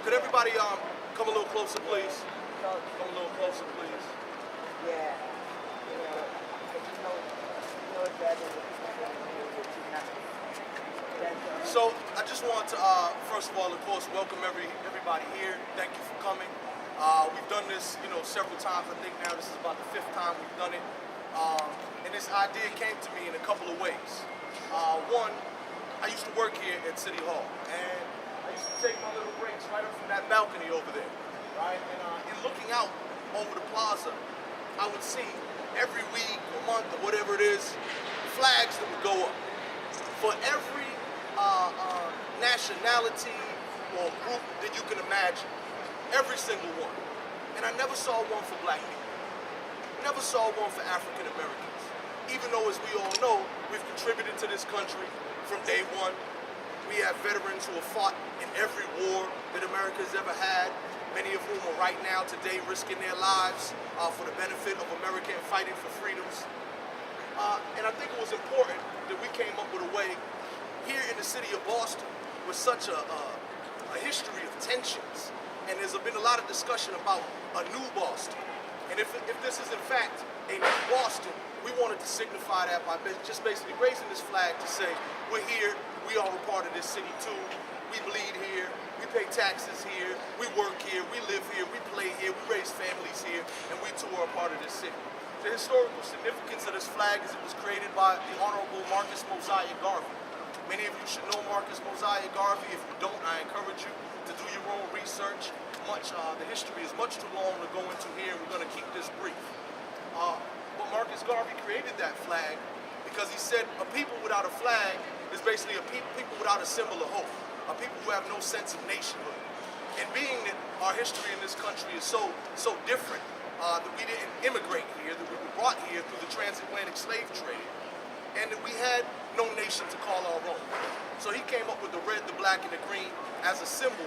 Could everybody come a little closer, please? Come a little closer, please. Yeah. You know it's bad when So I just want to, first of all, of course, welcome everybody here. Thank you for coming. We've done this, several times. I think now this is about the 5th time we've done it. And this idea came to me in a couple of ways. One, I used to work here at City Hall, and I used to take my little breaks right up from that balcony over there, right? And in looking out over the plaza, I would see every week or month or whatever it is, flags that would go up for every nationality or group that you can imagine, every single one. And I never saw one for black people. Never saw one for African Americans. Even though, as we all know, we've contributed to this country from day one. We have veterans who have fought in every war that America has ever had, many of whom are right now today risking their lives for the benefit of America and fighting for freedoms. And I think it was important that we came up with a way here in the city of Boston with such a history of tensions. And there's been a lot of discussion about a new Boston. And if this is in fact a new Boston, we wanted to signify that by just basically raising this flag to say, we're here, we are a part of this city too, we bleed here, we pay taxes here, we work here, we live here, we play here, we raise families here, and we too are a part of this city. The historical significance of this flag is it was created by the Honorable Marcus Mosiah Garvey. Many of you should know Marcus Mosiah Garvey. If you don't, I encourage you to do your own research. The history is much too long to go into here. We're going to keep this brief. But Marcus Garvey created that flag because he said a people without a flag is basically a people without a symbol of hope, a people who have no sense of nationhood. And being that our history in this country is so different, that we didn't immigrate here, that we were brought here through the transatlantic slave trade, and that we had no nation to call our own. So he came up with the red, the black, and the green as a symbol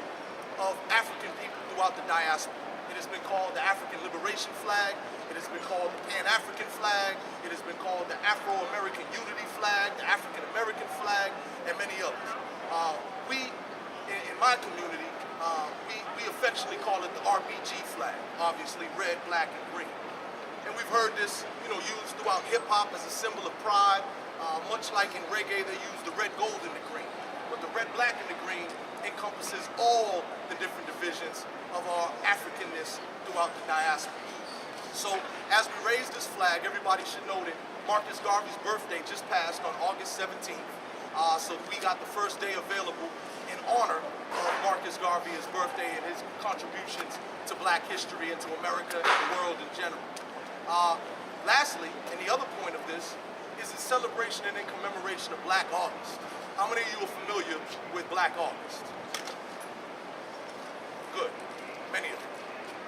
of African people throughout the diaspora. It has been called the African Liberation Flag. It has been called the Pan-African Flag. It has been called the Afro-American Unity Flag, the African-American Flag, and many others. In my community, we affectionately call it the RBG flag, obviously red, black, and green. And we've heard this, used throughout hip-hop as a symbol of pride. Much like in reggae, they use the red, gold, and the green. But the red, black, and the green encompasses all the different divisions of our Africanness throughout the diaspora. So as we raise this flag, everybody should know that Marcus Garvey's birthday just passed on August 17th. So we got the first day available in honor of Marcus Garvey's birthday and his contributions to black history and to America and the world in general. Lastly, and the other point of this, is the celebration and in commemoration of Black August. How many of you are familiar with Black August? Good, many of you.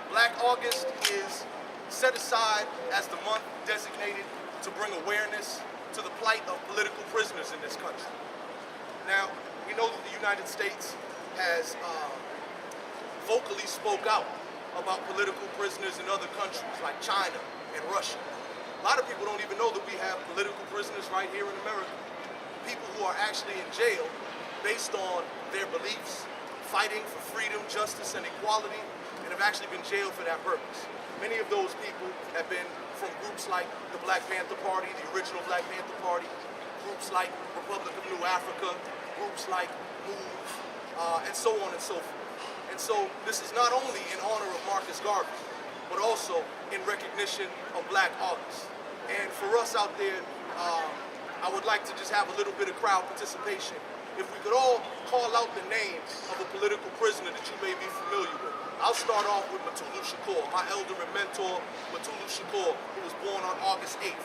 Black August is set aside as the month designated to bring awareness to the plight of political prisoners in this country. Now, we know that the United States has vocally spoke out about political prisoners in other countries like China and Russia. A lot of people don't even know that we have political prisoners right here in America. People who are actually in jail based on their beliefs, fighting for freedom, justice, and equality, and have actually been jailed for that purpose. Many of those people have been from groups like the Black Panther Party, the original Black Panther Party, groups like Republic of New Africa, groups like MOVE, and so on and so forth. And so this is not only in honor of Marcus Garvey, but also in recognition of Black August. And for us out there, I would like to just have a little bit of crowd participation. If we could all call out the name of a political prisoner that you may be familiar with. I'll start off with Mutulu Shakur, my elder and mentor, Mutulu Shakur, who was born on August 8th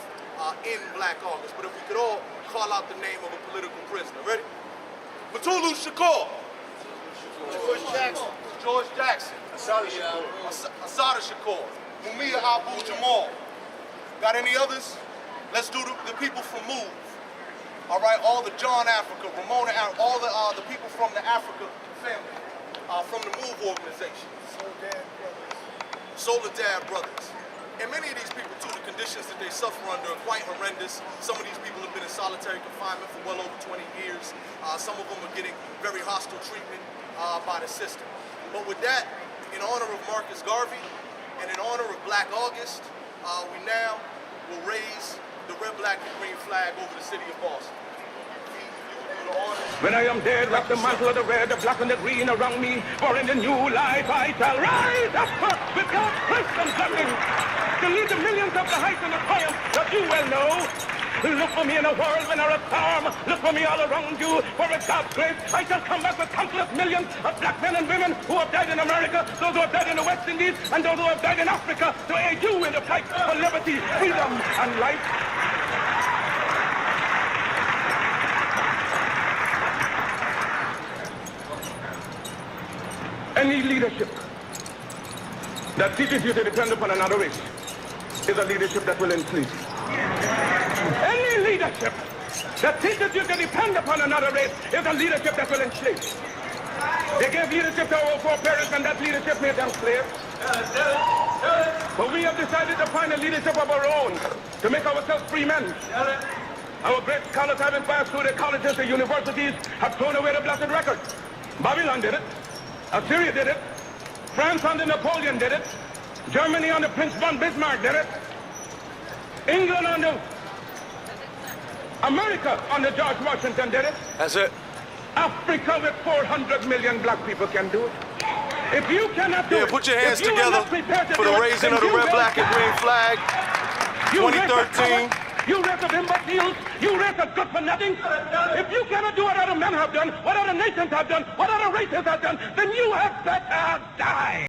in Black August. But if we could all call out the name of a political prisoner. Ready? Mutulu Shakur. George Jackson. George Jackson. Assata Shakur. Assata Shakur. Mumia Abu Jamal. Got any others? Let's do the people from MOVE. All right, all the John Africa, Ramona, all the people from the Africa family, from the MOVE organization. Soledad Brothers. And many of these people, too, the conditions that they suffer under are quite horrendous. Some of these people have been in solitary confinement for well over 20 years. Some of them are getting very hostile treatment by the system. But with that, in honor of Marcus Garvey and in honor of Black August, we now will raise the red, black, and green flag over the city of Boston. When I am dead, wrap the mantle of the red, the black, and the green around me. For in the new life I shall rise up with God's grace and blessing to lead the millions of the heights and the triumph that you well know. Look for me in a whirlwind or a storm. Look for me all around you. For with God's grace, I shall come back with countless millions of black men and women who have died in America, those who have died in the West Indies, and those who have died in Africa to aid you in the fight for liberty, freedom, and life. Any leadership that teaches you to depend upon another race is a leadership that will enslave you. Any leadership that teaches you to depend upon another race is a leadership that will enslave you. They gave leadership to our foreparents, and that leadership made them slaves. But we have decided to find a leadership of our own to make ourselves free men. Our great scholars have passed through the colleges, the universities, have thrown away the blessed record. Babylon did it. Assyria did it. France under Napoleon did it. Germany under Prince von Bismarck did it. England under America under George Washington did it. That's it. Africa with 400 million black people can do it. If you cannot do it, put your hands together for the raising of the red, black, and green flag. 2013. You race of imbeciles, you race of good for nothing. If you cannot do what other men have done, what other nations have done, what other races have done, then you have better die.